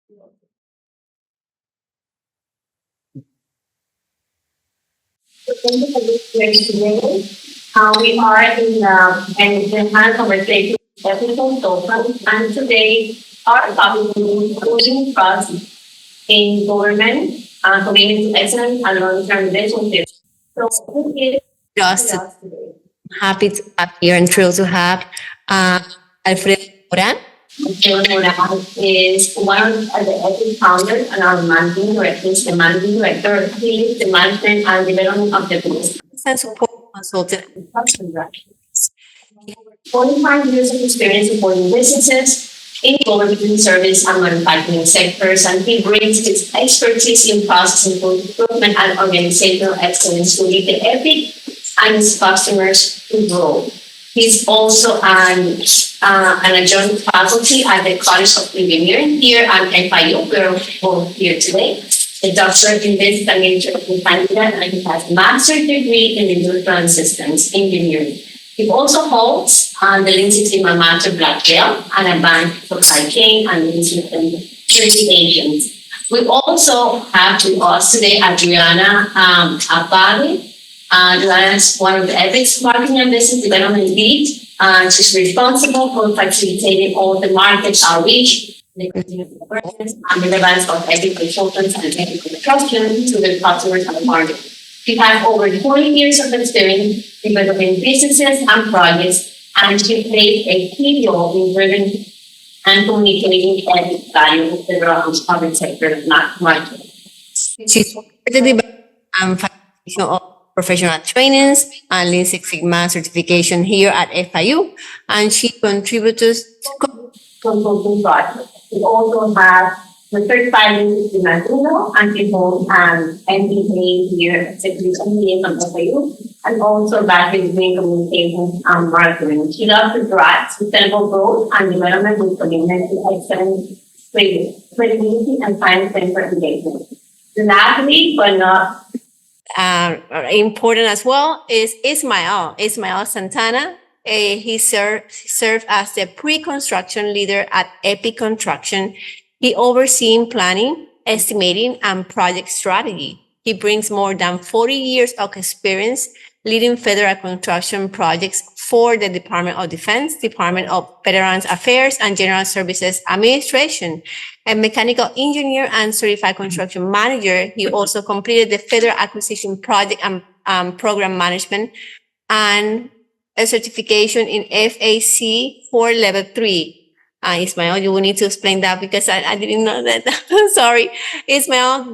Thank you for this great today. We are in the conversation episode total, and today our topic is building trust in government, community excellence, and long-term relationships. So, who is Just us today? happy to have here and thrilled to have uh, Alfredo Moran. León is one of the ethics founders and our managing director. The managing director. He is the management and development of the business. And support consultant. 45 years of experience supporting businesses in government service and manufacturing sectors, and he brings his expertise in process improvement and organizational excellence to lead the EPIC and his customers to grow. He's also an adjunct faculty at the College of Engineering here at FIU, where we're both here today. A doctorate in business administration candidate, and he has a master's degree in industrial systems engineering. He also holds the Lean Six Sigma Master Black Belt and advanced supply chain and Lean System certifications. We also have with us today Adriana Abadi. Adriana is one of the EPIC's marketing and business development lead. She's responsible for facilitating all the market outreach, the continuous awareness, and the relevance of EPIC consultants and EPIC construction to the customers and the market. She has over 20 years of experience developing businesses and projects, and she plays a key role in driving and communicating EPIC value with the public sector, not market. She's the development and facilitation of professional trainings and Lean Six Sigma certification here at FIU, and she contributes to consulting projects. We also have the certified in Latino and people MBA here at MBA from FIU, and also bachelor's degree in communications and marketing. She loves to drive sustainable growth and development with commitment to excellence, credibility, and science-centered engagement. Lastly, but not important as well is Ismael Santana. He served as the pre-construction leader at Epic Construction. He oversees planning, estimating, and project strategy. He brings more than 40 years of experience leading federal construction projects for the Department of Defense, Department of Veterans Affairs, and General Services Administration. A mechanical engineer and certified construction manager, he also completed the Federal Acquisition Project and Program Management and a certification in FAC for Level 3. Ismael, you will need to explain that because I didn't know that. Sorry. Ismael,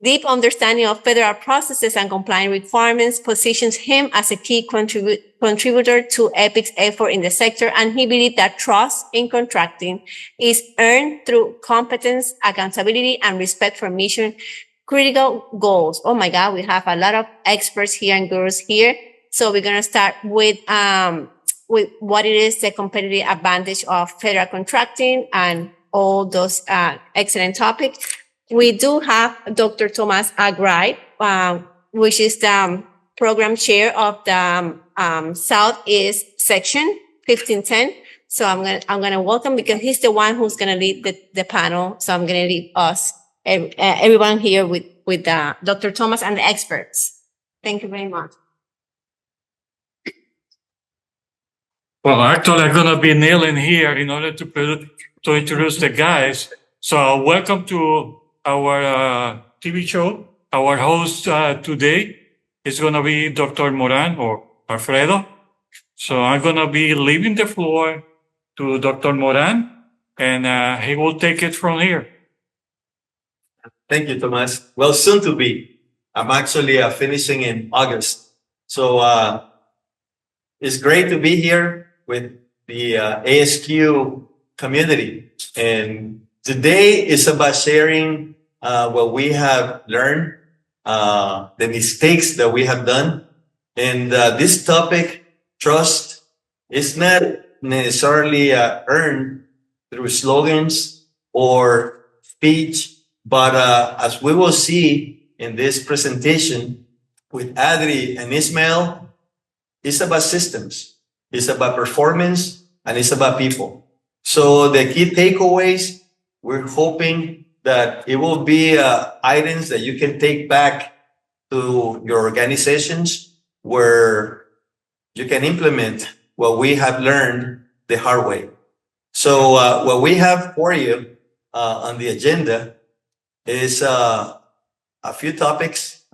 deep understanding of federal processes and compliance requirements positions him as a key contributor to EPIC's effort in the sector, and he believes that trust in contracting is earned through competence, accountability, and respect for mission critical goals. Oh my God, we have a lot of experts here and gurus here. So we're going to start with what it is, the competitive advantage of federal contracting and all those excellent topics. We do have Dr. Thomas Agright, which is the program chair of the Southeast Section 1510. So I'm gonna welcome because he's the one who's gonna lead the panel. So I'm gonna leave us everyone here with Dr. Thomas and the experts. Thank you very much. Well, actually, I'm gonna be kneeling here in order to introduce the guys. So welcome to our TV show. Our host today is going to be Dr. Moran or Alfredo. So I'm going to be leaving the floor to Dr. Moran, and he will take it from here. Thank you, Tomas. Well, soon to be. I'm actually finishing in August. So it's great to be here with the ASQ community. And today is about sharing what we have learned, the mistakes that we have done. And this topic, trust, is not necessarily earned through slogans or speech, but as we will see in this presentation with Adri and Ismael, it's about systems, it's about performance, and it's about people. So the key takeaways we're hoping that it will be items that you can take back to your organizations where you can implement what we have learned the hard way. So what we have for you on the agenda is a few topics.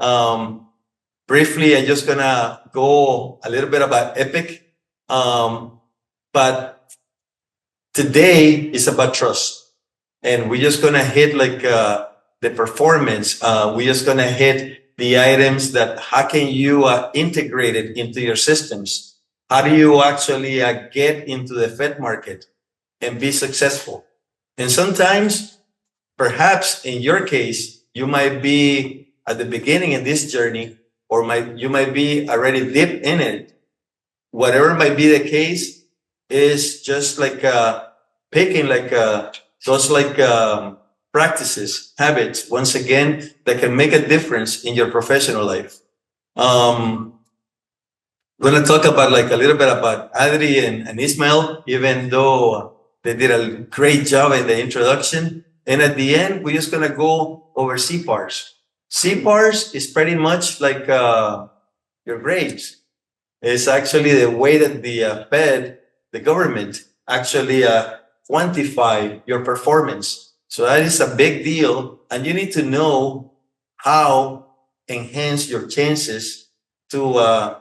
Briefly, I'm just gonna go a little bit about Epic, but today is about trust, and we're just gonna hit like the performance. We're just gonna hit the items that how can you integrate it into your systems? How do you actually get into the Fed market and be successful? And sometimes, perhaps in your case, you might be at the beginning in this journey, or you might be already deep in it. Whatever might be the case is just like picking like those like practices, habits, once again, that can make a difference in your professional life. We're going to talk about like a little bit about Adri and Ismael, even though they did a great job in the introduction. And at the end, we're just going to go over CPARs. CPARs is pretty much like your grades. It's actually the way that the Fed, the government, actually quantify your performance. So that is a big deal. And you need to know how enhance your chances to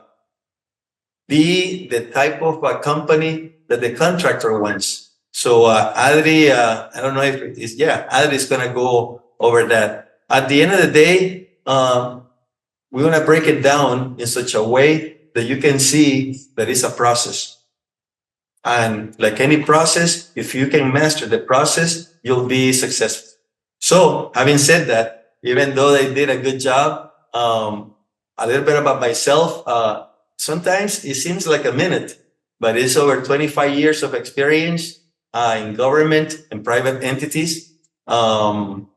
be the type of company that the contractor wants. So Adri, I don't know if it is, Adri is going to go over that. At the end of the day, we're going to break it down in such a way that you can see that it's a process. And like any process, if you can master the process, you'll be successful. So having said that, even though they did a good job, a little bit about myself, sometimes it seems like a minute, but it's over 25 years of experience in government and private entities. And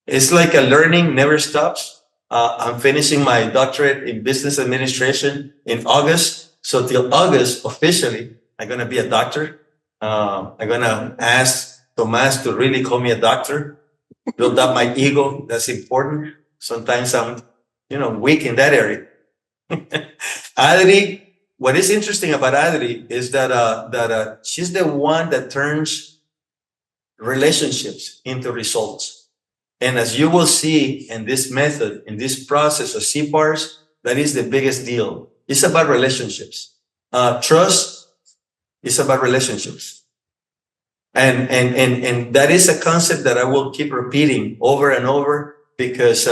it's like a learning never stops. I'm finishing my doctorate in business administration in August. So till August, officially, I'm going to be a doctor. I'm going to ask Tomas to really call me a doctor, build up my ego. That's important. Sometimes I'm, weak in that area. Adri, what is interesting about Adri is that she's the one that turns relationships into results. And as you will see in this method, in this process of CPARs, that is the biggest deal. It's about relationships. Trust is about relationships. And that is a concept that I will keep repeating over and over because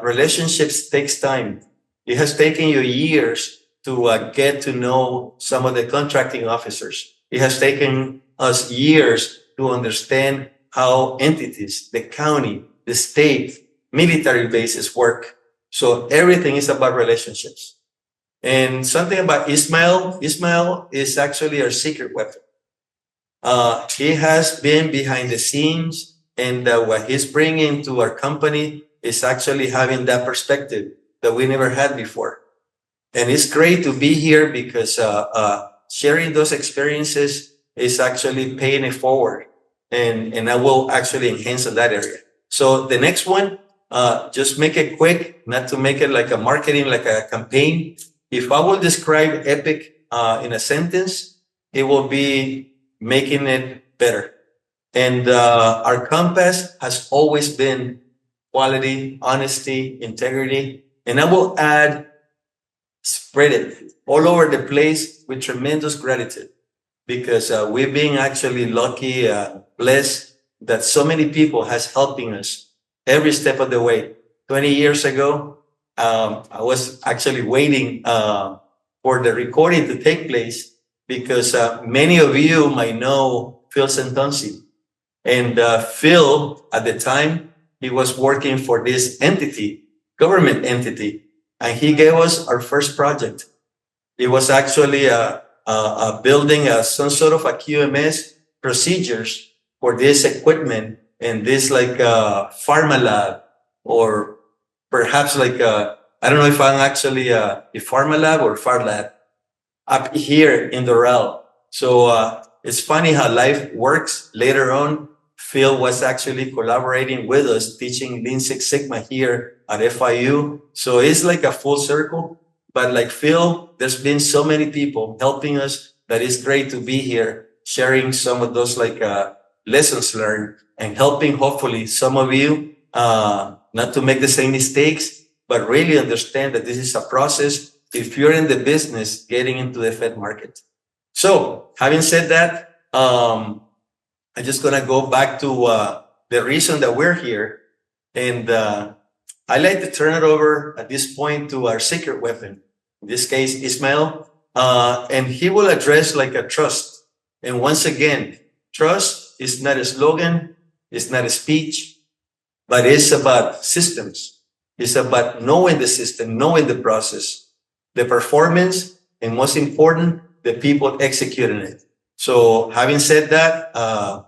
relationships takes time. It has taken you years to get to know some of the contracting officers. It has taken us years to understand how entities, the county, the state, military bases work. So everything is about relationships. And something about Ismael is actually our secret weapon. He has been behind the scenes, and what he's bringing to our company is actually having that perspective that we never had before. And it's great to be here because sharing those experiences is actually paying it forward. And I will actually enhance in that area. So the next one, just make it quick, not to make it like a marketing, like a campaign. If I will describe Epic in a sentence, it will be making it better. And our compass has always been quality, honesty, integrity. And I will add, spread it all over the place with tremendous gratitude because we've been actually lucky, blessed that so many people has helping us every step of the way. 20 years ago, I was actually waiting for the recording to take place because many of you might know Phil Santonsi. And Phil, at the time, he was working for this entity, government entity, and he gave us our first project. It was actually building some sort of a QMS procedures for this equipment and this like pharma lab, or perhaps like I don't know if I'm actually a pharma lab or phar lab up here in Doral. So it's funny how life works. Later on, Phil was actually collaborating with us, teaching Lean Six Sigma here at FIU. So it's like a full circle. But like Phil, there's been so many people helping us that it's great to be here, sharing some of those lessons learned and helping hopefully some of you not to make the same mistakes, but really understand that this is a process if you're in the business getting into the Fed market. So having said that, I'm just going to go back to the reason that we're here. And I like to turn it over at this point to our secret weapon, in this case, Ismael, and he will address like a trust. And once again, trust is not a slogan, it's not a speech, but it's about systems. It's about knowing the system, knowing the process, the performance, and most important, the people executing it. So having said that,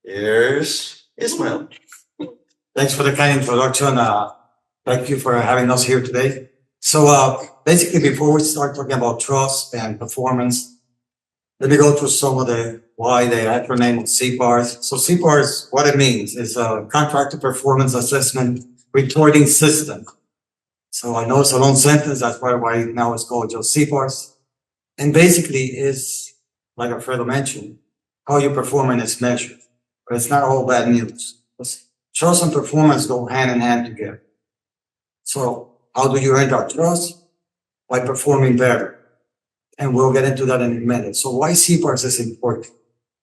here's Ismael. Thanks for the kind introduction. Thank you for having us here today. So basically, before we start talking about trust and performance, let me go through some of the why the acronym of CPARS. So CPARS, what it means is a contractor performance assessment reporting system. So I know it's a long sentence. That's why now it's called just CPARS. And basically is, like Alfredo mentioned, how your performance is measured. But it's not all bad news. Trust and performance go hand in hand together. So how do you earn that trust? By performing better. And we'll get into that in a minute. So why CPARS is important?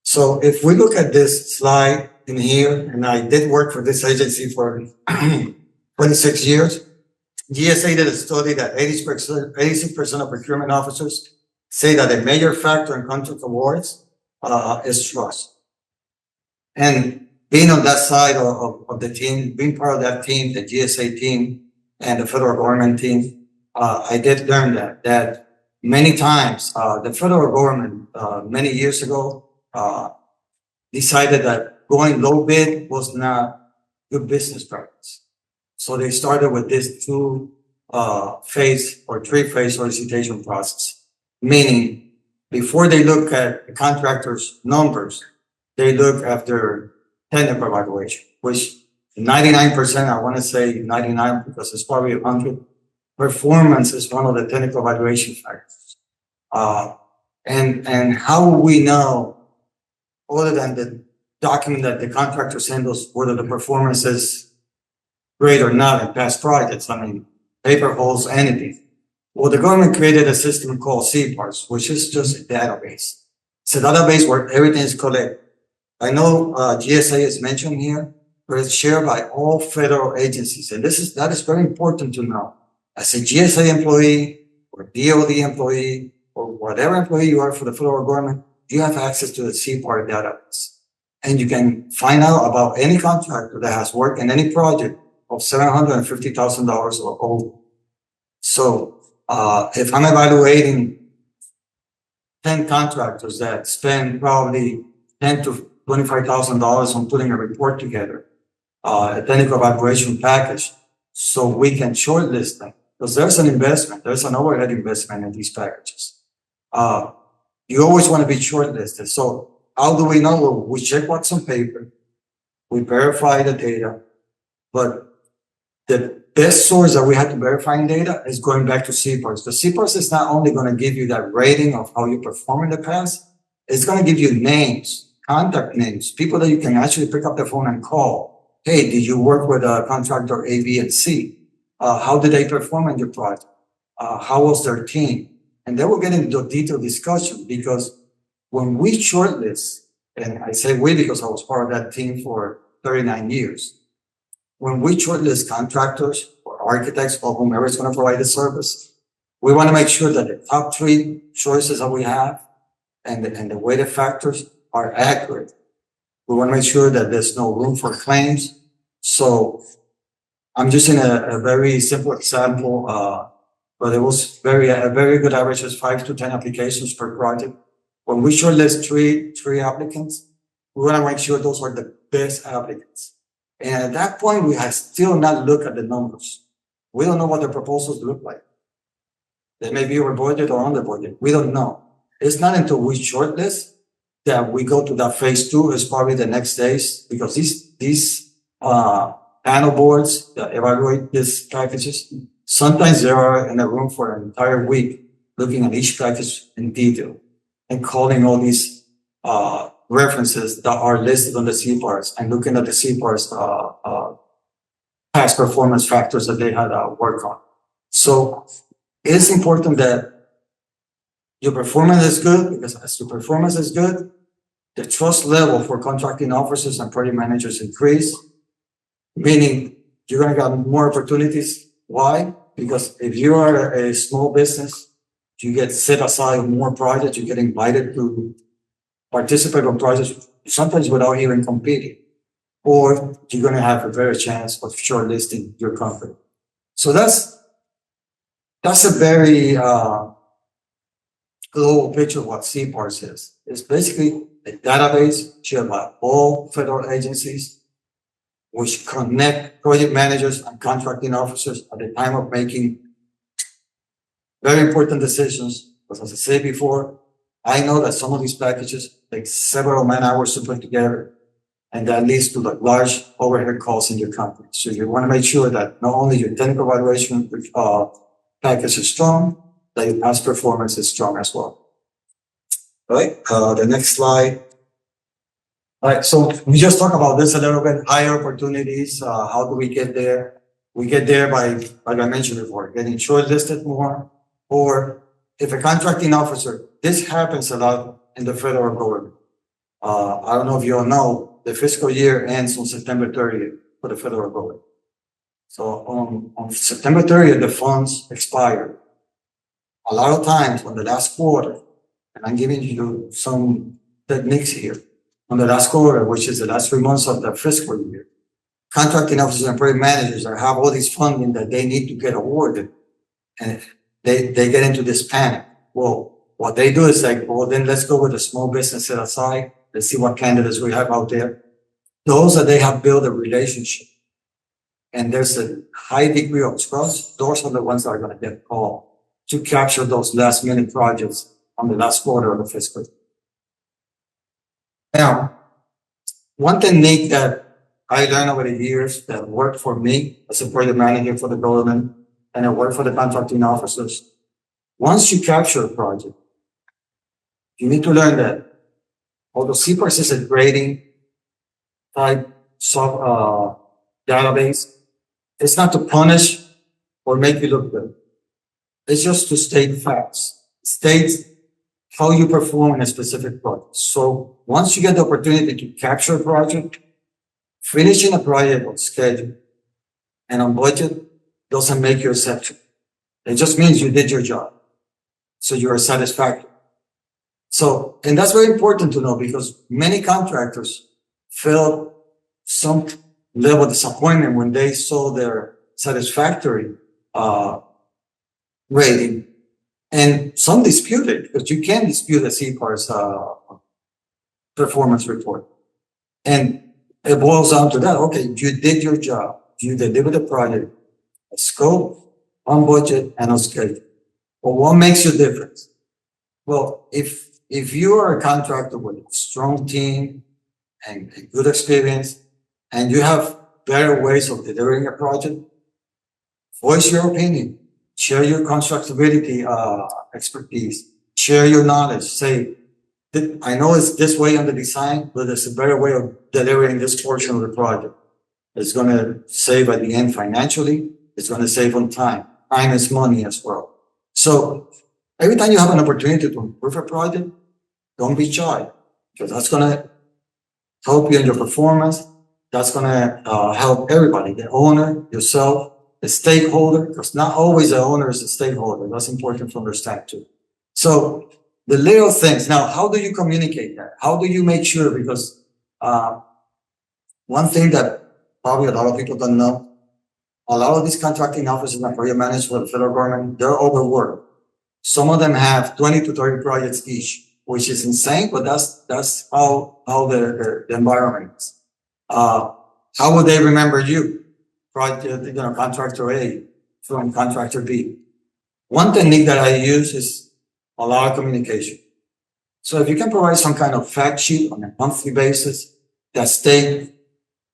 So if we look at this slide in here, and I did work for this agency for 26 years, GSA did a study that 86% of procurement officers say that a major factor in contract awards is trust. And being on that side of the team, being part of that team, the GSA team and the federal government team, I did learn that many times the federal government many years ago decided that going low bid was not good business practice. So they started with this phase or three-phase solicitation process, meaning before they look at the contractor's numbers, they look at their technical evaluation, which 99%, I want to say 99 because it's probably 100. Performance is one of the technical evaluation factors. And how will we know, other than the document that the contractor sends us, whether the performance is great or not in past projects? I mean, paper holds anything. Well, the government created a system called CPARS, which is just a database. It's a database where everything is collected. I know GSA is mentioned here, but it's shared by all federal agencies. And that is very important to know. As a GSA employee or DOD employee or whatever employee you are for the federal government, you have access to the CPARS database. And you can find out about any contractor that has worked in any project of $750,000 or over. So if I'm evaluating 10 contractors that spend probably $10,000 to $25,000 on putting a report together, a technical evaluation package, so we can shortlist them, because there's an investment, there's an overhead investment in these packages. You always want to be shortlisted. So how do we know? Well, we check what's on paper, we verify the data, but the best source that we have to verify data is going back to CPARS. The CPARS is not only going to give you that rating of how you perform in the past, it's going to give you names, contact names, people that you can actually pick up the phone and call. Hey, did you work with a contractor A, B, and C? How did they perform in your project? How was their team? And then we'll get into a detailed discussion, because when we shortlist, and I say we because I was part of that team for 39 years, when we shortlist contractors or architects or whomever is going to provide the service, we want to make sure that the top 3 choices that we have and the weighted factors are accurate. We want to make sure that there's no room for claims. So I'm using a very simple example, but it was a very good average is 5 to 10 applications per project. When we shortlist three applicants, we want to make sure those are the best applicants. And at that point, we have still not looked at the numbers. We don't know what the proposals look like. They may be over budget or under budget. We don't know. it's not until we shortlist that we go to that phase two. Is probably the next days, because these panel boards that evaluate these packages, sometimes they are in a room for an entire week looking at each package in detail and calling all these references that are listed on the CPARs and looking at the CPARs past performance factors that they had work on. So it's important that your performance is good, because as your performance is good, the trust level for contracting officers and project managers increase, meaning you're going to get more opportunities. Why? Because if you are a small business, you get set aside on more projects, you get invited to participate on projects, sometimes without even competing, or you're going to have a better chance of shortlisting your company. So that's a very global picture of what CPARS is. It's basically a database shared by all federal agencies, which connect project managers and contracting officers at the time of making very important decisions. Because as I said before, I know that some of these packages take several man hours to put together, and that leads to like large overhead costs in your company. So you want to make sure that not only your technical evaluation package is strong, that your past performance is strong as well. All right, the next slide. All right, so we just talked about this a little bit, higher opportunities. How do we get there? We get there by, like I mentioned before, getting shortlisted more, or if a contracting officer, this happens a lot in the federal government. I don't know if you all know, the fiscal year ends on September 30th for the federal government. So on September 30th, the funds expire. A lot of times on the last quarter, and I'm giving you some techniques here, on the last quarter, which is the last 3 months of the fiscal year, contracting officers and project managers that have all this funding that they need to get awarded, and they get into this panic. Well, what they do is like, well, then let's go with a small business set aside. Let's see what candidates we have out there. Those that they have built a relationship, and there's a high degree of trust, those are the ones that are going to get called to capture those last minute projects on the last quarter of the fiscal year. Now, one technique that I learned over the years that worked for me as a project manager for the government, and I worked for the contracting officers. Once you capture a project, you need to learn that although CPARS is a grading type database, it's not to punish or make you look good. It's just to state facts, state how you perform in a specific project. So once you get the opportunity to capture a project, finishing a project on schedule and on budget doesn't make you exceptional. It just means you did your job. So you are satisfactory. So, and that's very important to know, because many contractors felt some level of disappointment when they saw their satisfactory rating, and some disputed, because you can't dispute a CPAR's performance report. And it boils down to that. Okay, you did your job. You delivered the project, a scope, on budget, and on schedule. But what makes you different? Well, if you are a contractor with a strong team and a good experience, and you have better ways of delivering a project, voice your opinion, share your constructability expertise, share your knowledge. Say, I know it's this way on the design, but there's a better way of delivering this portion of the project. It's going to save at the end financially. It's going to save on time. Time is money as well. So every time you have an opportunity to improve a project, don't be shy, because that's going to help you in your performance. That's going to help everybody, the owner, yourself, the stakeholder, because not always the owner is the stakeholder. That's important to understand too. So the little things. Now, how do you communicate that? How do you make sure? Because one thing that probably a lot of people don't know, a lot of these contracting officers and project managers for the federal government, they're overworked. Some of them have 20 to 30 projects each, which is insane, but that's how the environment is. How would they remember you? Contractor A from contractor B. One technique that I use is a lot of communication. So if you can provide some kind of fact sheet on a monthly basis that state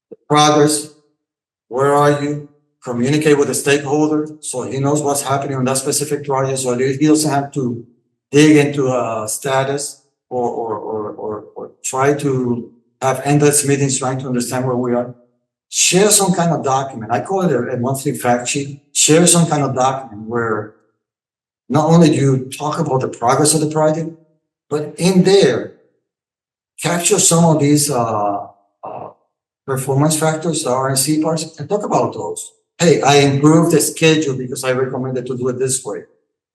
the progress, where are you, communicate with the stakeholder so he knows what's happening on that specific project, so he doesn't have to dig into a status or try to have endless meetings trying to understand where we are. Share some kind of document. I call it a monthly fact sheet. Share some kind of document where not only do you talk about the progress of the project, but in there, capture some of these performance factors, the RNC parts, and talk about those. Hey, I improved the schedule because I recommended to do it this way.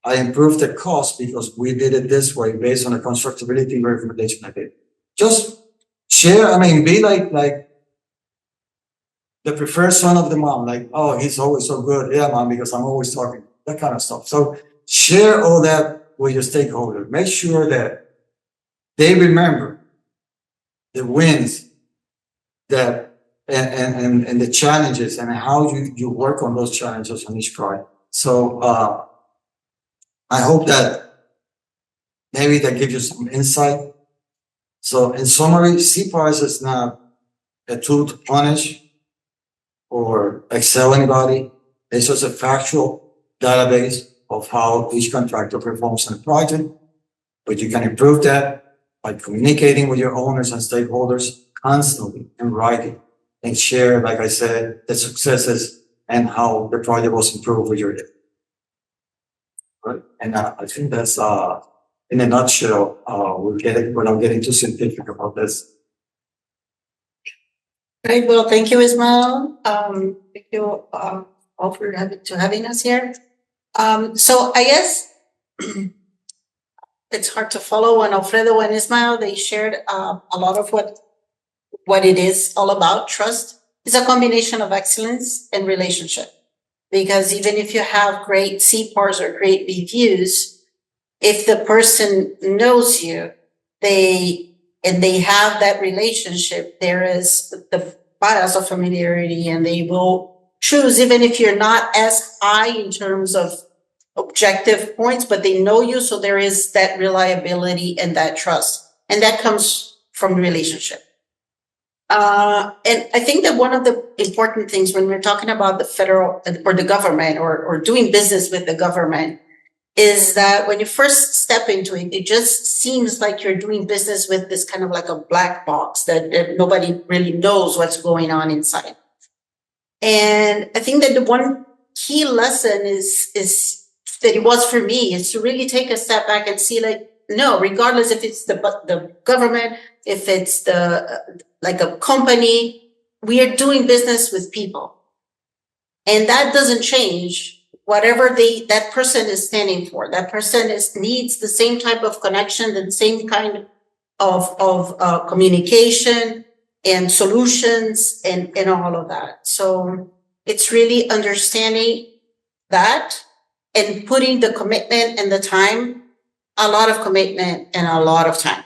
I improved the cost because we did it this way based on the constructability recommendation I did. Just share, I mean, be like the preferred son of the mom, like, oh, he's always so good. Yeah, mom, because I'm always talking, that kind of stuff. So share all that with your stakeholder. Make sure that they remember the wins that and the challenges and how you work on those challenges on each project. So I hope that maybe that gives you some insight. So in summary, CPARS is not a tool to punish or excel anybody. It's just a factual database of how each contractor performs in a project. But you can improve that by communicating with your owners and stakeholders constantly in writing and share, like I said, the successes and how the project was improved with your team. Right? And I think that's in a nutshell, we're not getting too scientific about this. Great. Well, thank you, Ismael. Thank you all for having us here. So I guess it's hard to follow when Alfredo and Ismael, they shared a lot of what it is all about. Trust is a combination of excellence and relationship. Because even if you have great CPARs or great reviews, if the person knows you, they have that relationship, there is the bias of familiarity, and they will choose, even if you're not as high in terms of objective points, but they know you. So there is that reliability and that trust, and that comes from relationship. And I think that one of the important things when we're talking about the federal or the government or doing business with the government is that when you first step into it, it just seems like you're doing business with this kind of like a black box that nobody really knows what's going on inside. And I think that the one key lesson is that it was for me is to really take a step back and see, like, no, regardless if it's the government, if it's like a company, we are doing business with people. And that doesn't change whatever that person is standing for. That person needs the same type of connection, the same kind of communication and solutions and all of that. So it's really understanding that and putting the commitment and the time, a lot of commitment and a lot of time.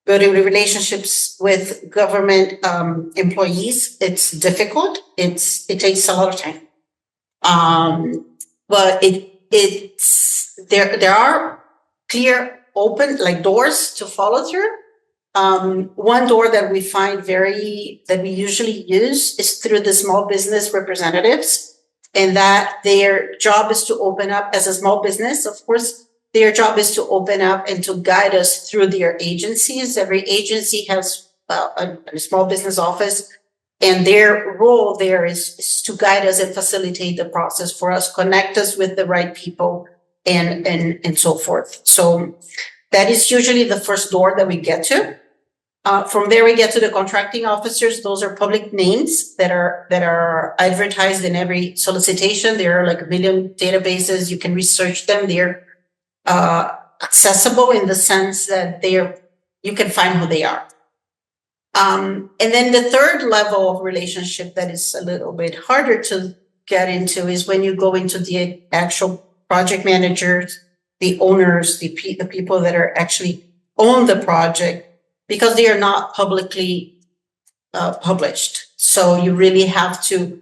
Building relationships with government employees, it's difficult. It takes a lot of time. But there are clear open like doors to follow through. One door that we find that we usually use is through the small business representatives, and that their job is to open up as a small business. Of course, their job is to open up and to guide us through their agencies. Every agency has a small business office, and their role there is to guide us and facilitate the process for us, connect us with the right people, and so forth. So that is usually the first door that we get to. From there, we get to the contracting officers. Those are public names that are advertised in every solicitation. There are like a million databases. You can research them. They're accessible in the sense that you can find who they are. And then the third level of relationship that is a little bit harder to get into is when you go into the actual project managers, the owners, the people that are actually own the project, because they are not publicly published. So you really have to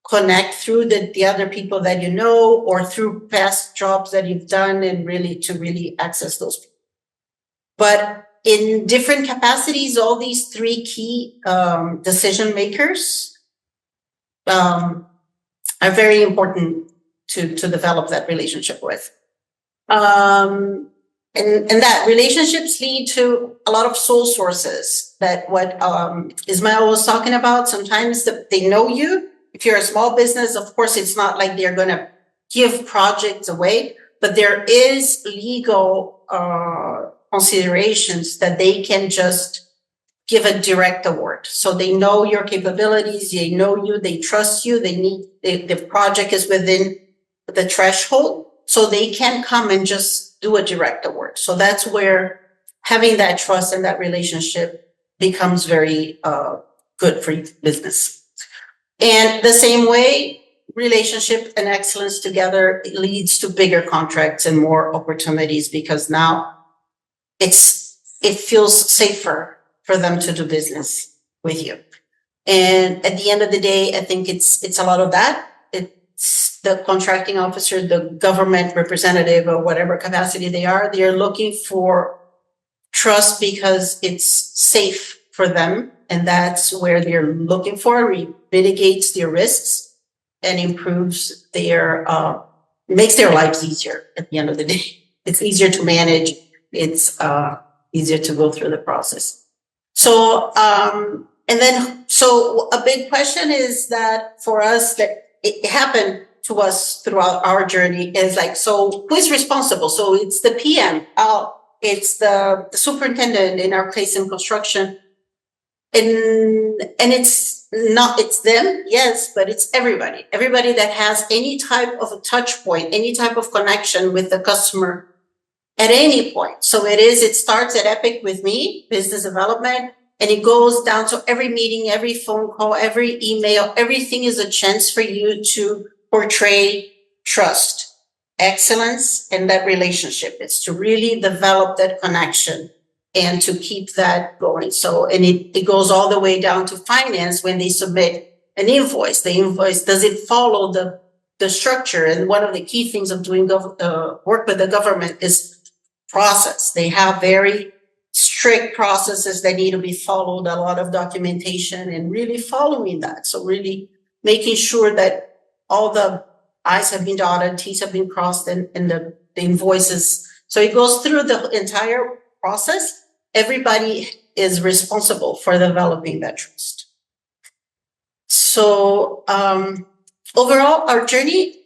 connect through the other people that you know, or through past jobs that you've done, and really access those people. But in different capacities, all these three key decision makers are very important to develop that relationship with. And that relationships lead to a lot of soul sources that what Ismael was talking about. Sometimes they know you. If you're a small business, of course, it's not like they're going to give projects away, but there is legal considerations that they can just give a direct award. So they know your capabilities, they know you, they trust you, the project is within the threshold, so they can come and just do a direct award. So that's where having that trust and that relationship becomes very good for business. And the same way, relationship and excellence together leads to bigger contracts and more opportunities, because now it feels safer for them to do business with you. And at the end of the day, I think it's a lot of that. It's the contracting officer, the government representative, or whatever capacity they are looking for trust because it's safe for them. And that's where they're looking for. It mitigates their risks and improves makes their lives easier at the end of the day. It's easier to manage. It's easier to go through the process. So, so a big question is that for us, that it happened to us throughout our journey is like, so who is responsible? So it's the PM, it's the superintendent in our case in construction. And it's them, yes, but it's everybody that has any type of a touch point, any type of connection with the customer at any point. So it starts at Epic with me, business development, and it goes down to every meeting, every phone call, every email. Everything is a chance for you to portray trust, excellence, and that relationship. It's to really develop that connection and to keep that going. So, and it goes all the way down to finance when they submit an invoice. The invoice, does it follow the structure? And one of the key things of doing work with the government is process. They have very strict processes that need to be followed, a lot of documentation, and really following that. So really making sure that all the I's have been dotted, T's have been crossed, and the invoices. So it goes through the entire process. Everybody is responsible for developing that trust. So overall, our journey,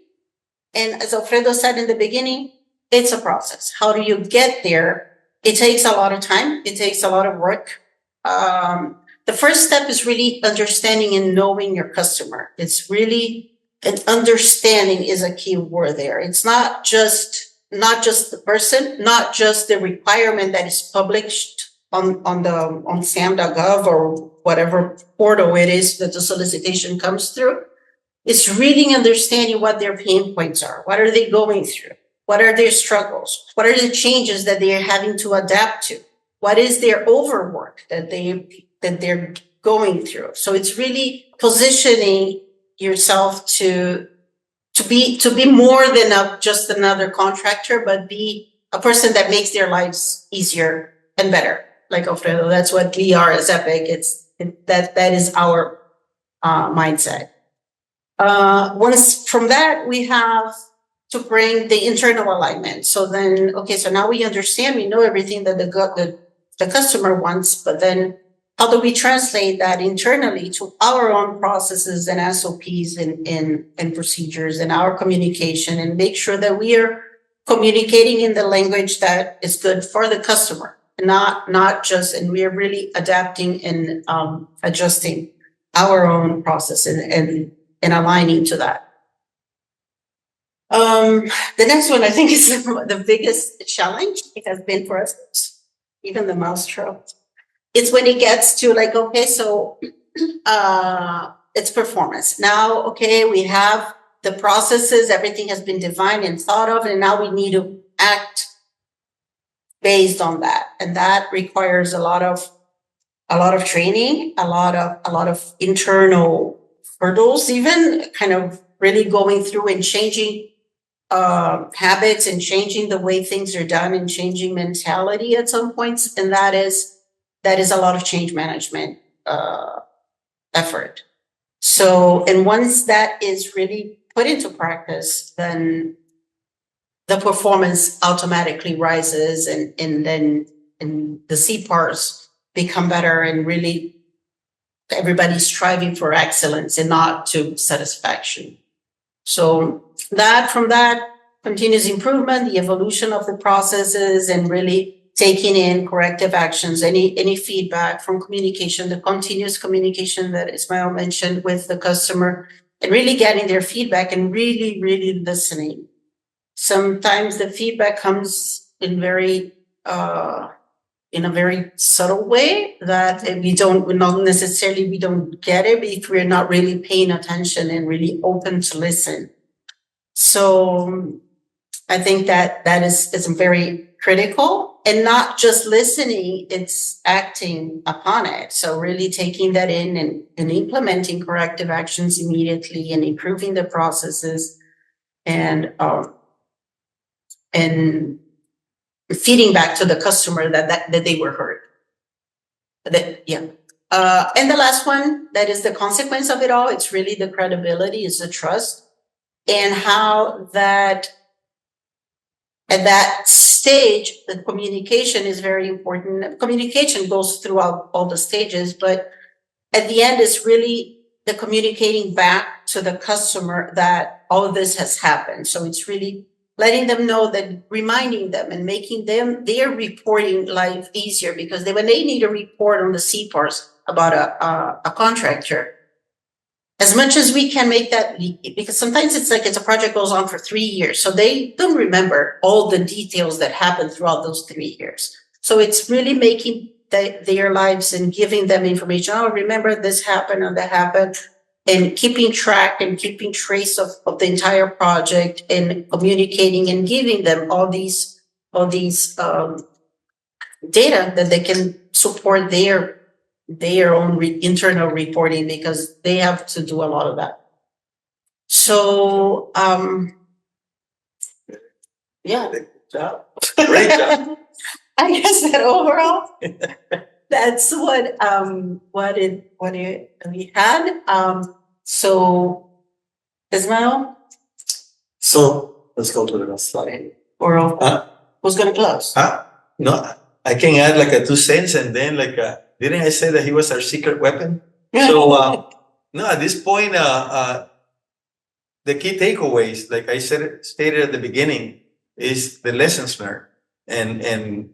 and as Alfredo said in the beginning, it's a process. How do you get there? It takes a lot of time. It takes a lot of work. The first step is really understanding and knowing your customer. It's really, and understanding is a key word there. It's not just the person, not just the requirement that is published on SAM.gov or whatever portal it is that the solicitation comes through. It's really understanding what their pain points are. What are they going through? What are their struggles? What are the changes that they are having to adapt to? What is their overwork that they're going through? So it's really positioning yourself to be more than just another contractor, but be a person that makes their lives easier and better. Like Alfredo, that's what we are as Epic. That is our mindset. Once from that, we have to bring the internal alignment. So then, okay, so now we understand, we know everything that the customer wants, but then how do we translate that internally to our own processes and SOPs and procedures and our communication, and make sure that we are communicating in the language that is good for the customer, and not just, and we are really adapting and adjusting our own process and aligning to that. The next one, I think, is the biggest challenge it has been for us, even the mousetrap. It's when it gets to like, okay, so it's performance. Now, okay, we have the processes, everything has been defined and thought of, and now we need to act based on that. And that requires a lot of training, a lot of internal hurdles, even kind of really going through and changing habits and changing the way things are done and changing mentality at some points, and that is a lot of change management effort. So, and once that is really put into practice, then the performance automatically rises, and then the CPARs become better, and really everybody's striving for excellence and not to satisfaction. So that from that continuous improvement, the evolution of the processes, and really taking in corrective actions, any feedback from communication, the continuous communication that Ismael mentioned with the customer, and really getting their feedback and really, really listening. Sometimes the feedback comes in a very subtle way that we don't get it if we're not really paying attention and really open to listen. So I think that is very critical, and not just listening, it's acting upon it. So really taking that in and implementing corrective actions immediately, and improving the processes, and feeding back to the customer that they were heard. And the last one, that is the consequence of it all. It's really the credibility, it's the trust, and how that at that stage, the communication is very important. Communication goes throughout all the stages, but at the end, it's really the communicating back to the customer that all of this has happened. So it's really letting them know, that reminding them and making their reporting life easier, because when they need a report on the CPARs about a contractor, as much as we can make that, because sometimes it's a project goes on for 3 years, so they don't remember all the details that happened throughout those 3 years. So it's really making their lives and giving them information. Oh, remember this happened and that happened, and keeping track and keeping trace of the entire project, and communicating and giving them all these data that they can support their own internal reporting, because they have to do a lot of that. So, yeah. Good job. Great job. I guess that overall, that's what we had. So, Ismael, So let's go to the next slide. or Huh? who's going to close? No, I can add like a 2 cents, and then didn't I say that he was our secret weapon? So no, at this point, the key takeaways, like I stated at the beginning, is the lessons learned, and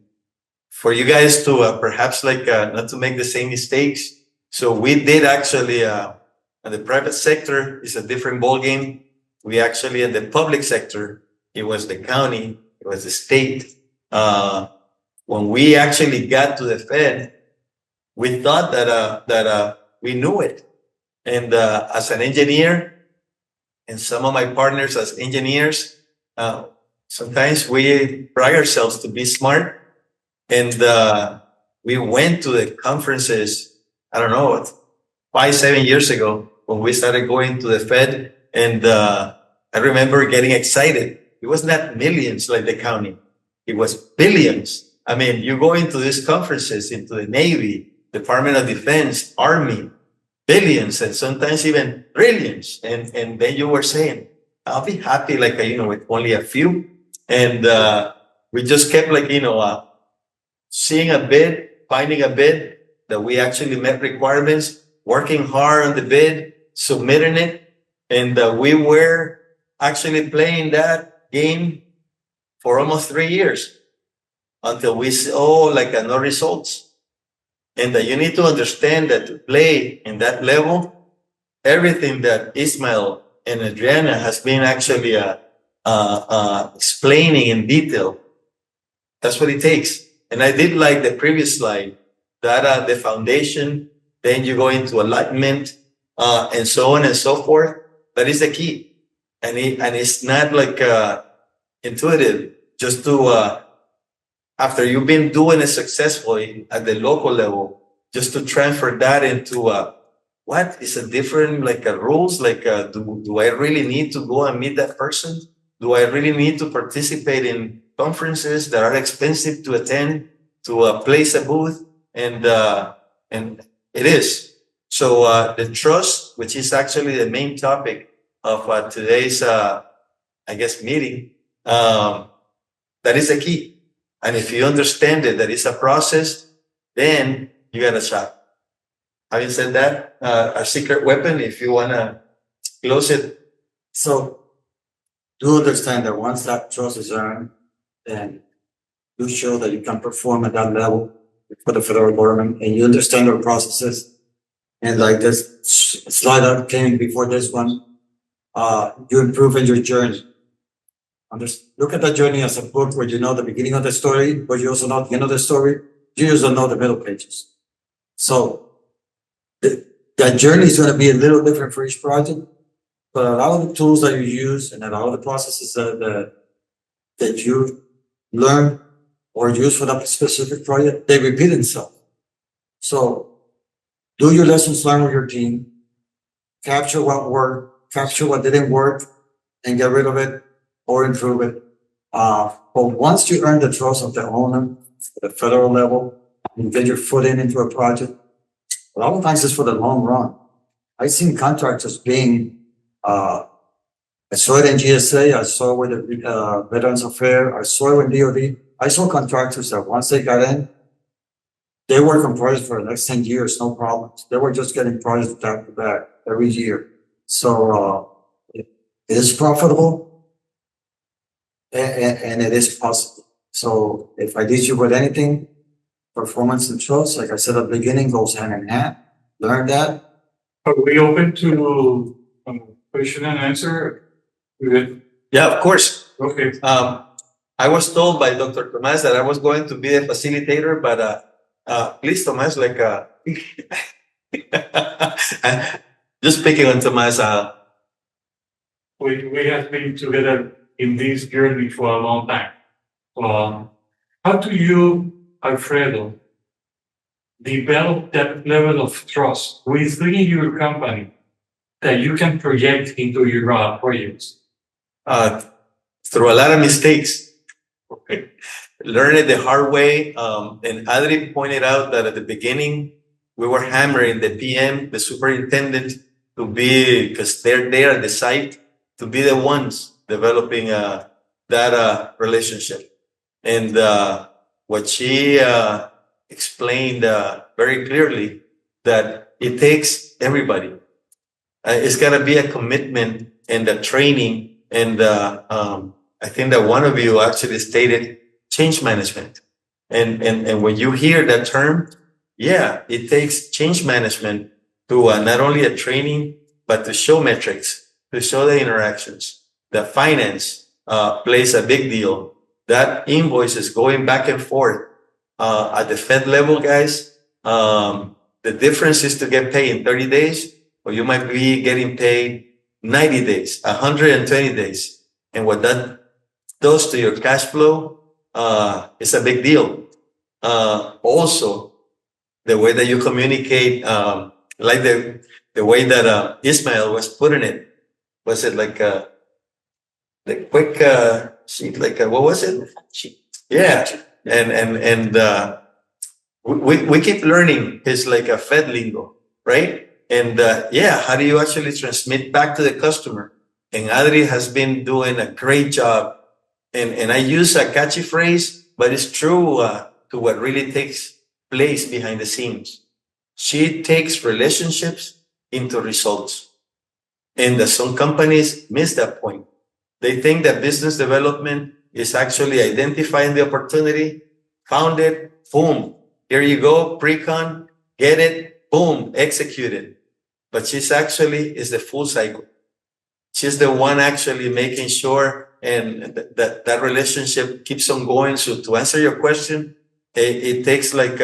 for you guys to perhaps not to make the same mistakes. So we did actually, the private sector is a different ballgame. We actually, in the public sector, it was the county, it was the state. When we actually got to the Fed, we thought that we knew it. And as an engineer, and some of my partners as engineers, sometimes we brag ourselves to be smart. And we went to the conferences, I don't know, 5-7 years ago, when we started going to the Fed. And I remember getting excited. It was not millions like the county. It was billions. I mean, you go into these conferences, into the Navy, Department of Defense, Army, billions, and sometimes even trillions. And then you were saying, I'll be happy, with only a few. And we just kept seeing a bid, finding a bid that we actually met requirements, working hard on the bid, submitting it. And we were actually playing that game for almost 3 years until we saw no results. And you need to understand that to play in that level, everything that Ismael and Adriana has been actually explaining in detail, that's what it takes. And I did like the previous slide, that the foundation, then you go into alignment, and so on and so forth. That is the key. And it's not intuitive just to, after you've been doing it successfully at the local level, just to transfer that into what is a different rules? Do I really need to go and meet that person? Do I really need to participate in conferences that are expensive to attend, to place a booth? And it is. So the trust, which is actually the main topic of today's, I guess, meeting, that is the key. And if you understand it, that it's a process, then you got a shot. Having said that, our secret weapon, if you want to close it. So do understand that once that trust is earned, then you show that you can perform at that level for the federal government and you understand their processes. And like this slide that came before this one, you improve in your journey. Look at that journey as a book where you know the beginning of the story, but you also know the end of the story. You just don't know the middle pages. So that journey is going to be a little different for each project, but a lot of the tools that you use and a lot of the processes that you learn or use for that specific project, they repeat themselves. So do your lessons learned with your team, capture what worked, capture what didn't work, and get rid of it or improve it. But once you earn the trust of the owner at the federal level and get your foot into a project, a lot of times it's for the long run. I've seen contractors being, I saw it in GSA, I saw it with the Veterans Affairs, I saw it with DOD. I saw contractors that once they got in, they work on projects for the next 10 years, no problems. They were just getting projects back to back every year. So it is profitable and it is possible. So if I teach you with anything, performance and trust, like I said at the beginning, goes hand in hand. Learn that. Are we open to question and answer? Yeah, of course. Okay. I was told by Dr. Tomas that I was going to be a facilitator, but please, Tomas, like just picking on Tomas. We have been together in this journey for a long time. How do you, Alfredo, develop that level of trust within your company that you can project into your projects? Through a lot of mistakes. Learn it the hard way. And Adri pointed out that at the beginning, we were hammering the PM, the superintendent, to be, because they're there at the site, to be the ones developing that relationship. And what she explained very clearly, that it takes everybody. It's got to be a commitment and a training. And I think that one of you actually stated change management. And when you hear that term, yeah, it takes change management to not only a training, but to show metrics, to show the interactions. The finance plays a big deal. That invoice is going back and forth at the Fed level, guys. The difference is to get paid in 30 days, or you might be getting paid 90 days, 120 days. And what that does to your cash flow is a big deal. Also, the way that you communicate, like the way that Ismail was putting it, was it like the quick sheet, like what was it? Yeah, and we keep learning. It's like a Fed lingo, right? And yeah, how do you actually transmit back to the customer? And Adri has been doing a great job. And I use a catchy phrase, but it's true to what really takes place behind the scenes. She takes relationships into results. And some companies miss that point. They think that business development is actually identifying the opportunity, found it, boom, here you go, pre-con, get it, boom, execute it. But she's actually is the full cycle. She's the one actually making sure and that relationship keeps on going. So to answer your question, it takes like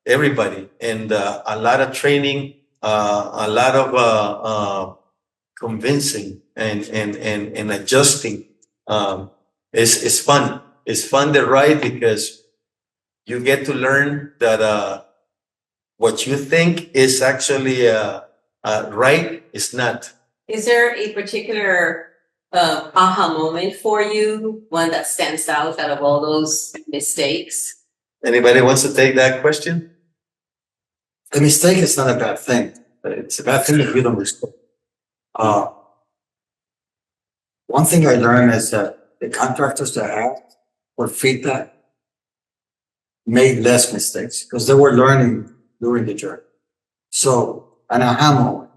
everybody and a lot of training, a lot of convincing and adjusting. It's fun. It's fun to write because you get to learn that what you think is actually right is not. Is there a particular aha moment for you, one that stands out of all those mistakes? Anybody wants to take that question? A mistake is not a bad thing, but it's a bad thing if you don't respect. One thing I learned is that the contractors that asked for feedback made less mistakes because they were learning during the journey. So, an aha moment.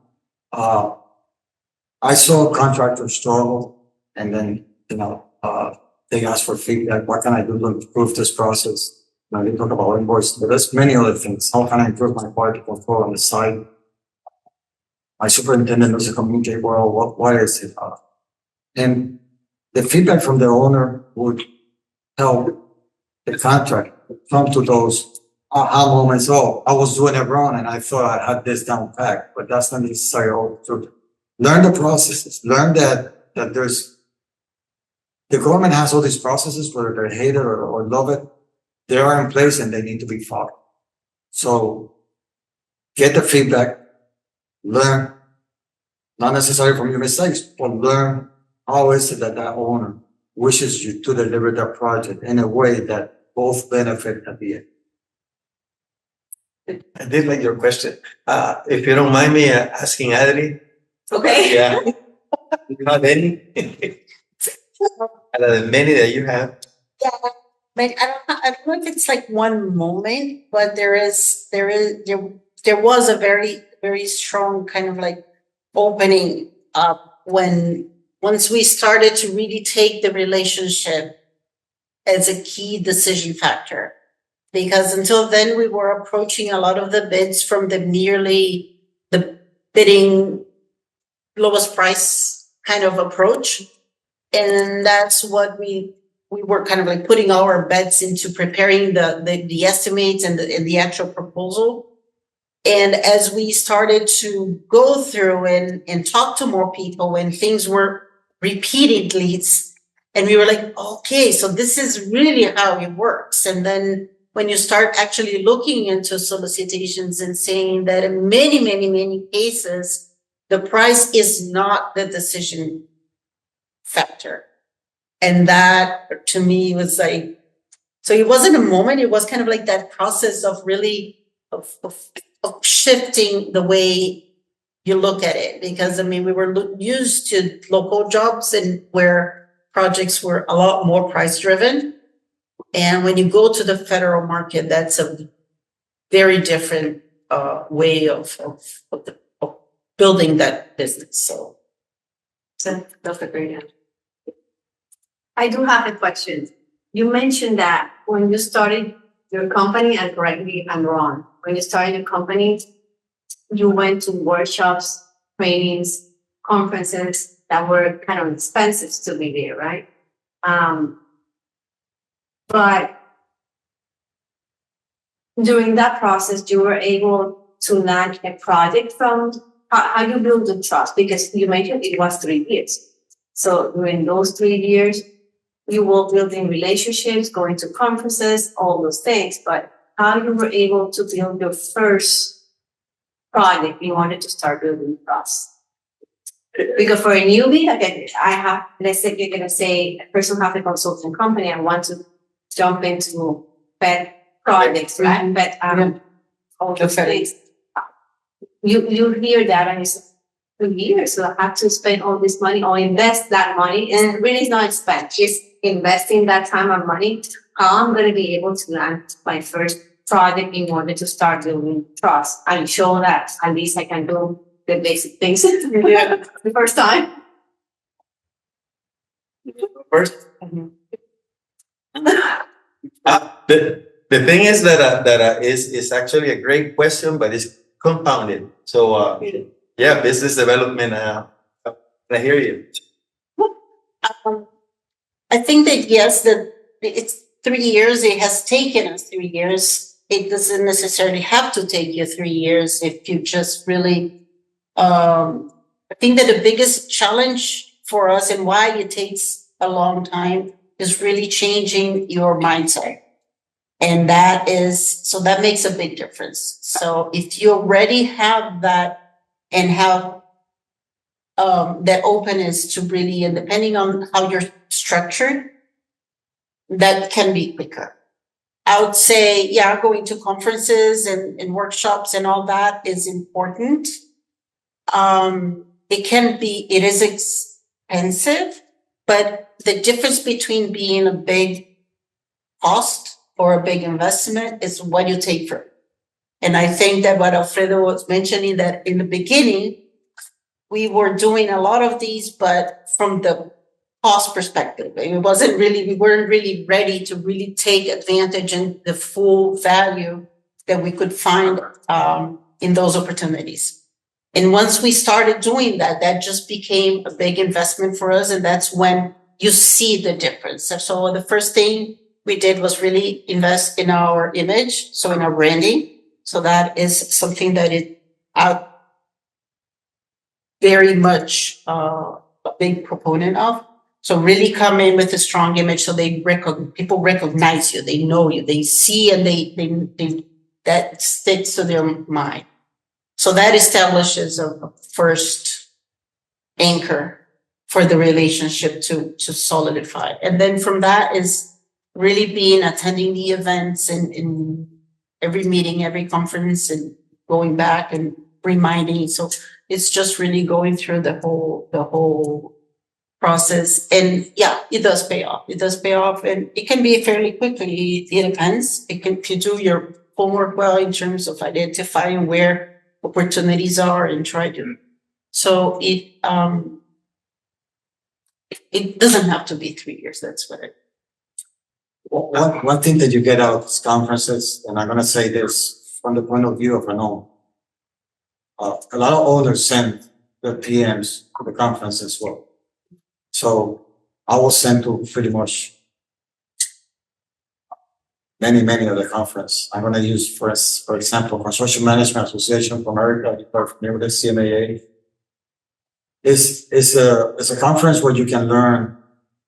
I saw contractors struggle and then, they ask for feedback. What can I do to improve this process? They talk about invoice, but there's many other things. How can I improve my quality control on the site? My superintendent doesn't communicate well. Why is it? And the feedback from the owner would help the contract come to those aha moments. Oh, I was doing it wrong and I thought I had this down pat, but that's not necessarily all true. Learn the processes. Learn that there's the government has all these processes, whether they hate it or love it. They are in place and they need to be followed. So get the feedback, learn, not necessarily from your mistakes, but learn how is it that owner wishes you to deliver that project in a way that both benefit at the end. I did like your question. If you don't mind me asking Adri. Okay. Yeah. You have any? Out of the many that you have. Yeah, but I don't know if it's like one moment, but there was a very, very strong kind of like opening up once we started to really take the relationship as a key decision factor. Because until then we were approaching a lot of the bids from the bidding lowest price kind of approach. And that's what we were kind of like putting our bets into preparing the estimates and the actual proposal. And as we started to go through and talk to more people when things were repeated leads, and we were like, okay, so this is really how it works. And then when you start actually looking into solicitations and saying that in many, many, many cases, the price is not the decision factor. And that to me was like, so it wasn't a moment, it was kind of like that process of really of shifting the way you look at it. Because I mean, we were used to local jobs and where projects were a lot more price driven. And when you go to the federal market, that's a very different way of building that business. So That's a great answer. I do have a question. You mentioned that when you started your company, and correct me if I'm wrong, when you started your company, you went to workshops, trainings, conferences that were kind of expensive to be there, right? But during that process, you were able to land a project from how you build the trust, because you mentioned it was 3 years. So during those 3 years, you were building relationships, going to conferences, all those things, but how you were able to build your first project you wanted to start building trust. Because for a newbie, again, let's say you're gonna say a person have a consulting company and want to jump into pet projects, right? But all those things. You hear that and it's 2 years, so I have to spend all this money or invest that money, and really it's not spent, it's investing that time and money. How I'm gonna be able to land my first project in order to start building trust and show that at least I can do the basic things the first time. First, the thing is that is actually a great question, but it's compounded. So yeah, business development. I hear you. I think that yes, that it's 3 years. It has taken us 3 years. It doesn't necessarily have to take you 3 years if you just really. I think that the biggest challenge for us and why it takes a long time is really changing your mindset. And that makes a big difference. So if you already have that and have that openness to really, and depending on how you're structured, that can be quicker. I would say, yeah, going to conferences and workshops and all that is important. It is expensive, but the difference between being a big cost or a big investment is what you take for it. And I think that what Alfredo was mentioning, that in the beginning, we were doing a lot of these, but from the cost perspective, we weren't really ready to really take advantage and the full value that we could find in those opportunities. And once we started doing that, that just became a big investment for us. And that's when you see the difference. So the first thing we did was really invest in our image, so in our branding. So that is something that very much a big proponent of. So really come in with a strong image, so people recognize you, they know you, they see, and they that sticks to their mind. So that establishes a first anchor for the relationship to solidify. And then from that is really attending the events and in every meeting, every conference, and going back and reminding. So it's just really going through the whole process. And yeah, it does pay off. It does pay off, and it can be fairly quickly. It depends. If you do your homework well in terms of identifying where opportunities are and try to. So it doesn't have to be 3 years. That's what it. One thing that you get out of these conferences, and I'm gonna say this from the point of view of an owner, a lot of owners send their PMs to the conference as well. So I was sent to pretty much many of the conference. I'm gonna use for example, Construction Management Association of America, you're familiar with the CMAA. It's a conference where you can learn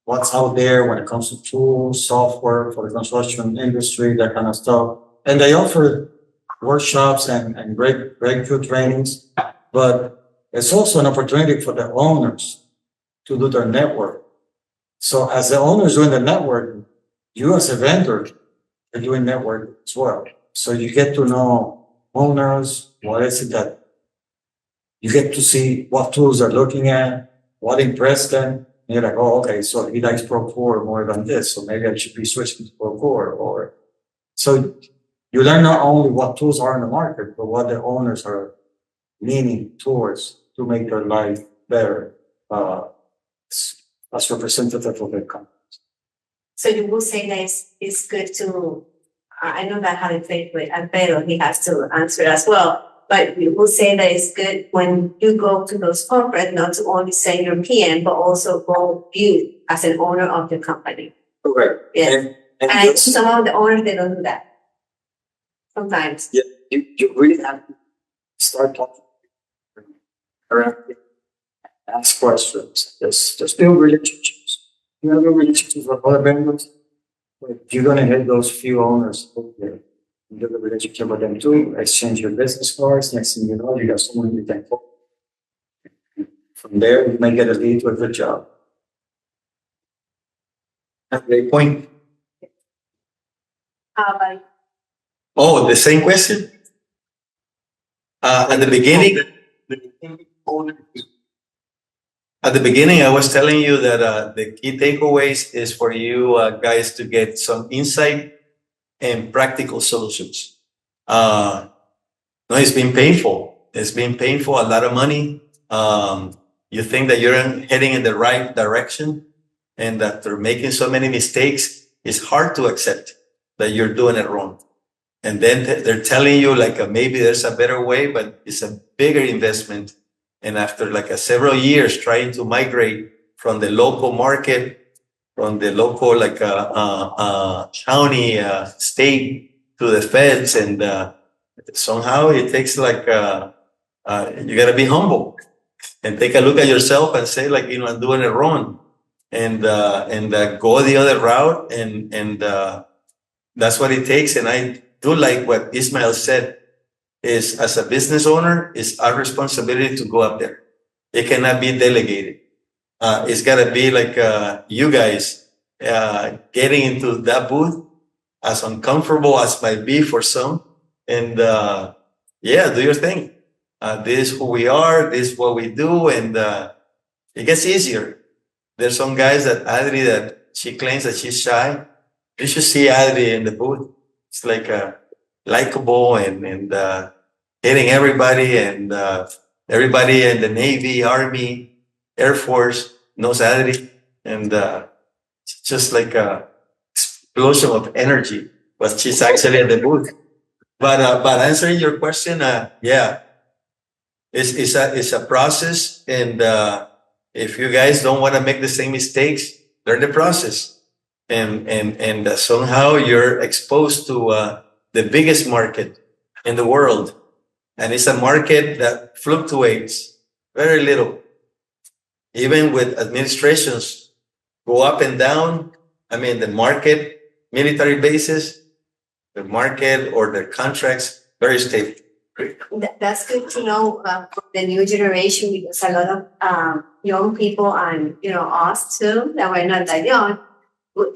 what's out there when it comes to tools, software for the construction industry, that kind of stuff. And they offer workshops and breakthrough trainings, but it's also an opportunity for the owners to do their network. So as the owners doing the network, you as a vendor are doing network as well. So you get to know owners, what is it that you get to see, what tools they're looking at, what impressed them. And you're like, oh, okay, so he likes Procore more than this, so maybe I should be switching to Procore. Or so you learn not only what tools are in the market, but what the owners are leaning towards to make their life better as representative of their company. So you will say that it's good to, I know that how to play with Alfredo, he has to answer as well. But we will say that it's good when you go to those corporate, not to only say your PM, but also go you as an owner of the company. Correct. Yes. And some of the owners, they don't do that. Sometimes. Yeah, you really have to start talking around, ask questions, just build relationships. You have a relationship with other vendors, but you're gonna hit those few owners over there. You build a relationship with them too, exchange your business cards. Next thing you know, you got someone you can call. From there, you may get a lead to a good job. That's a great point. Oh, the same question? At the beginning, I was telling you that the key takeaways is for you guys to get some insight and practical solutions. No, it's been painful. It's been painful, a lot of money. You think that you're heading in the right direction, and after making so many mistakes, it's hard to accept that you're doing it wrong. And then they're telling you like maybe there's a better way, but it's a bigger investment. And after several years trying to migrate from the local market, from the local county, state to the feds, and somehow it takes you got to be humble and take a look at yourself and say I'm doing it wrong, and go the other route, and that's what it takes. And I do like what Ismael said, is as a business owner, it's our responsibility to go up there. It cannot be delegated. It's gotta be like, you guys, getting into that booth, as uncomfortable as might be for some. And, yeah, do your thing. This is who we are. This is what we do. And, it gets easier. There's some guys that Adri, that she claims that she's shy. You should see Adri in the booth. It's like, likable and hitting everybody, and everybody in the Navy, Army, Air Force knows Adri, and it's just like a explosion of energy. But she's actually in the booth. But answering your question, yeah, it's a process, and if you guys don't want to make the same mistakes, learn the process, and somehow you're exposed to the biggest market in the world, and it's a market that fluctuates very little, even with administrations go up and down. I mean, the market, military bases, the market or the contracts, very stable. That's good to know for the new generation, because a lot of young people, and us too, that we're not that young,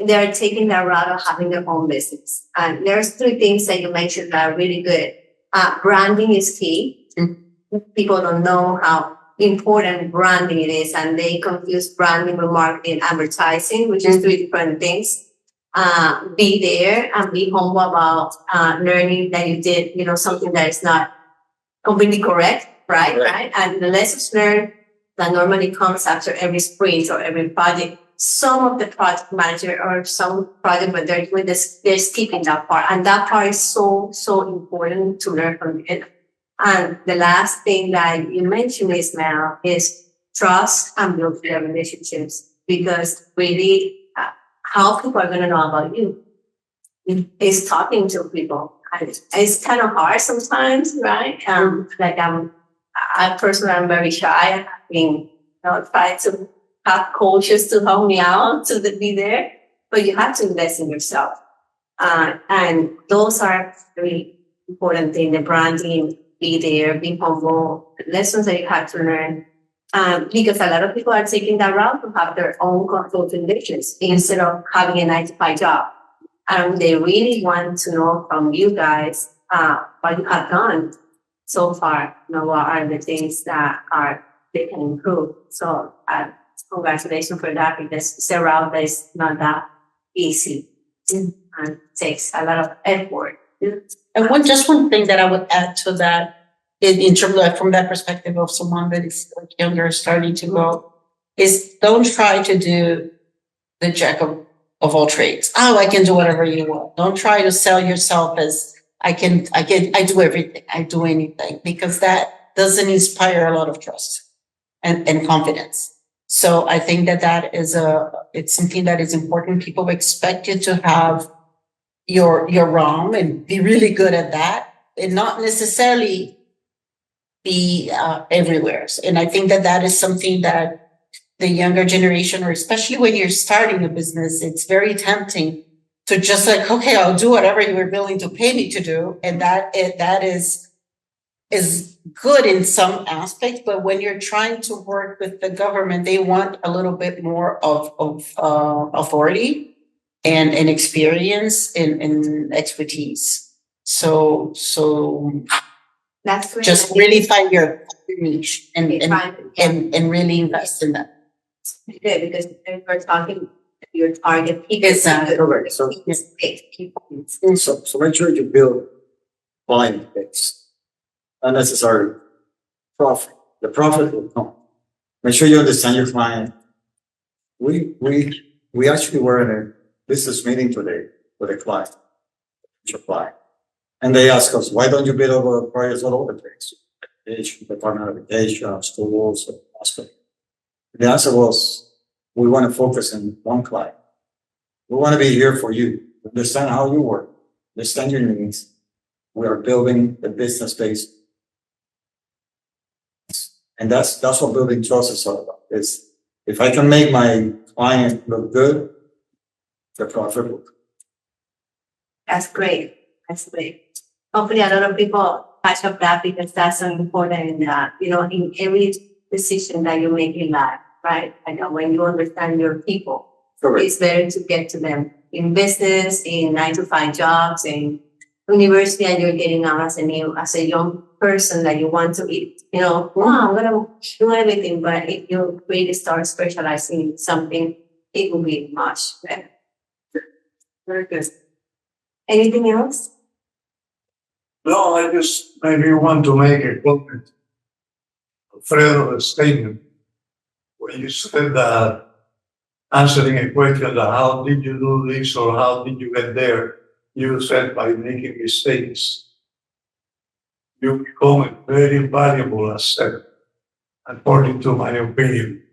they're taking that route of having their own business. And there's three things that you mentioned that are really good. Branding is key. People don't know how important branding it is, and they confuse branding with marketing and advertising, which is three different things. Be there and be humble about learning that you did, something that is not completely correct, right? And the lessons learned that normally comes after every sprint or every project. Some of the project manager or some project when they're doing this, they're skipping that part, and that part is so important to learn from it. And the last thing that you mentioned, Ismael, is trust and build their relationships, because really, how people are going to know about you is talking to people. And it's kind of hard sometimes, right? I personally am very shy. Try to have coaches to help me out to be there, but you have to invest in yourself. And those are very important things: the branding, be there, be humble, lessons that you have to learn. Because a lot of people are taking that route to have their own consulting business instead of having a 9-to-5 job. And they really want to know from you guys what you have done so far. What are the things that they can improve. So congratulations for that, because it's a route that is not that easy and takes a lot of effort. And one thing that I would add to that, in terms of from that perspective of someone that is like younger, starting to go, is don't try to do the jack of all trades. Oh, I can do whatever you want. Don't try to sell yourself as I do everything, I do anything, because that doesn't inspire a lot of trust and confidence. So I think that it's something that is important. People expect you to have your realm and be really good at that, and not necessarily be everywhere. And I think that is something that the younger generation, or especially when you're starting a business, it's very tempting to just like, okay, I'll do whatever you were willing to pay me to do. And that is good in some aspects, but when you're trying to work with the government, they want a little bit more of authority and experience and expertise. So That's great. just really find your niche and really invest in that. Good, because we're talking your target people. Exactly. Correct. So make sure you build client base, not necessarily profit. The profit will come. Make sure you understand your client. We actually were in a business meeting today with a client, and they asked us, why don't you bid over projects all over the place? Education, Department of Education, schools, hospitals. The answer was, we want to focus on one client. We want to be here for you, understand how you work, understand your needs. We are building the business base. And that's what building trust is all about. Is if I can make my client look good, the profit will come. That's great. Hopefully a lot of people catch up that, because that's so important in that, in every decision that you make in life, right? And when you understand your people, Correct. it's better to get to them in business, in 9 to 5 jobs, in university, and you're getting out as a young person that you want to eat, oh, I'm gonna do everything. But if you really start specializing in something, it will be much better. Very good. Anything else? No, I just maybe want to make a comment. Fredo's statement, when you said that answering a question that how did you do this or how did you get there, you said by making mistakes. You become a very valuable asset, according to my opinion,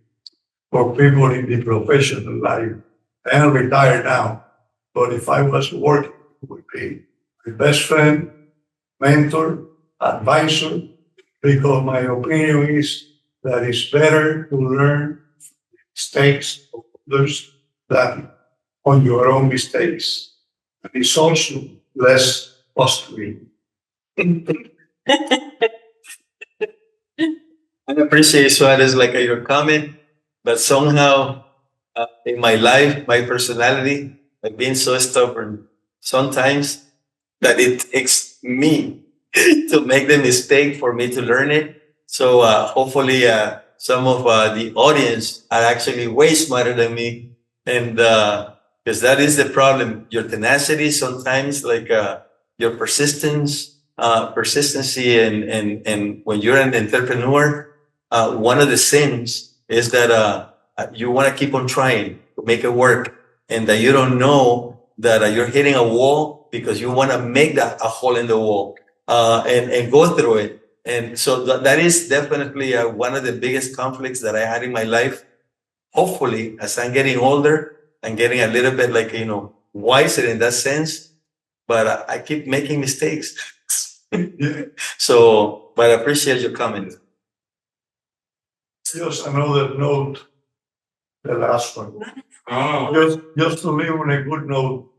for people in the professional life. I am retired now, but if I was working, it would be my best friend, mentor, advisor, because my opinion is that it's better to learn mistakes of others than on your own mistakes. And it's also less costly. I appreciate Suarez, like your comment, but somehow in my life, my personality, I've been so stubborn sometimes that it takes me to make the mistake for me to learn it. So hopefully some of the audience are actually way smarter than me. And because that is the problem, your tenacity sometimes, like your persistency and when you're an entrepreneur, one of the sins is that you want to keep on trying to make it work, and that you don't know that you're hitting a wall because you want to make that a hole in the wall and go through it. And so that is definitely one of the biggest conflicts that I had in my life. Hopefully, as I'm getting older, I'm getting a little bit like, wiser in that sense, but I keep making mistakes. So, but I appreciate your comment. Just another note, the last one. Oh, Just to leave on a good note.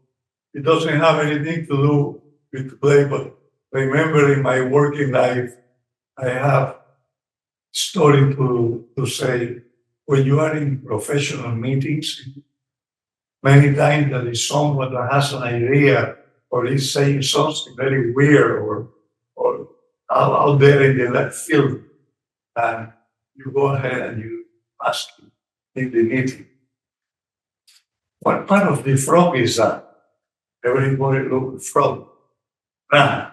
It doesn't have anything to do with play, but remember in my working life, I have story to say when you are in professional meetings, many times there is someone that has an idea or is saying something very weird or out there in the left field, and you go ahead and you ask in the meeting, what part of the frog is that? Everybody look at frog. Nah,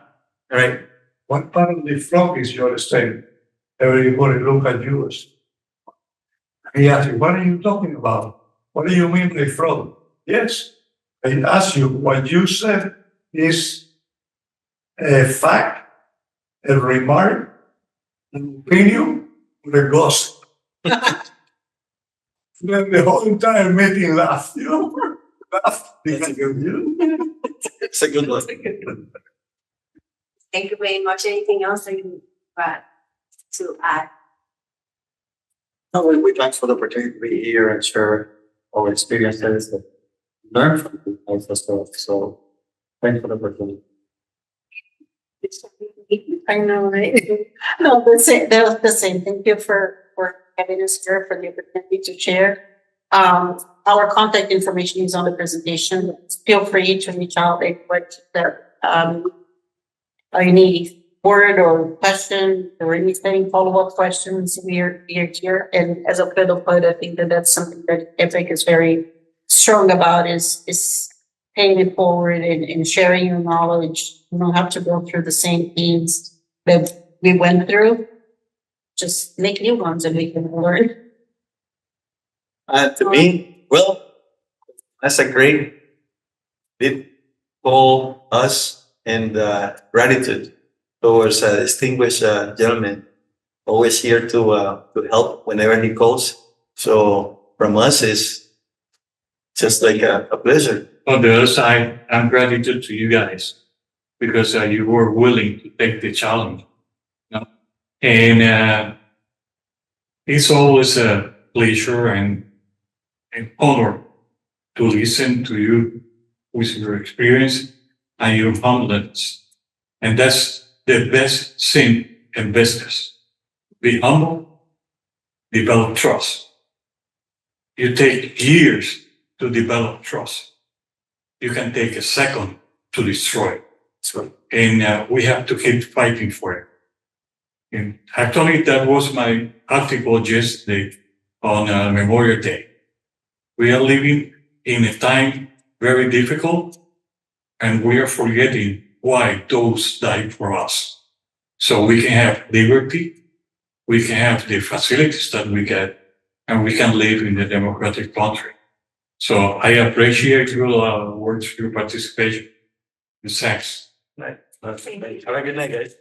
right? What part of the frog is your statement? Everybody look at yours. He asked you, what are you talking about? What do you mean by frog? Yes, I ask you, what you said is a fact, a remark, an opinion, or a gossip. Then the whole entire meeting laughed, laughed because of you. It's a good one. Thank you very much. Anything else that you want to add? No, we thanks for the opportunity to be here and share our experiences and learn from you guys as well. So thanks for the opportunity. I know, right? No, the same. Thank you for having us here, for the opportunity to share. Our contact information is on the presentation. Feel free to reach out if any word or question or anything, follow-up questions. We're here. And as a fellow poet, I think that's something that EPIC is very strong about is paying it forward and sharing your knowledge. You don't have to go through the same things that we went through. Just make new ones and we can learn. To me, well, that's a great bit for us, and gratitude towards a distinguished gentleman, always here to help whenever he calls. So from us, it's just like a pleasure. on the other side, I'm gratitude to you guys because you were willing to take the challenge. And it's always a pleasure and an honor to listen to you with your experience and your humbleness. And that's the best thing in business. Be humble develop trust. You take years to develop trust. You can take a second to destroy it. That's right. And we have to keep fighting for it. And actually, that was my article yesterday on Memorial Day. We are living in a time very difficult, and we are forgetting why those died for us. So we can have liberty, we can have the facilities that we get, and we can live in a democratic country. So I appreciate your words, your participation. Thanks. Right. Have a good night, guys.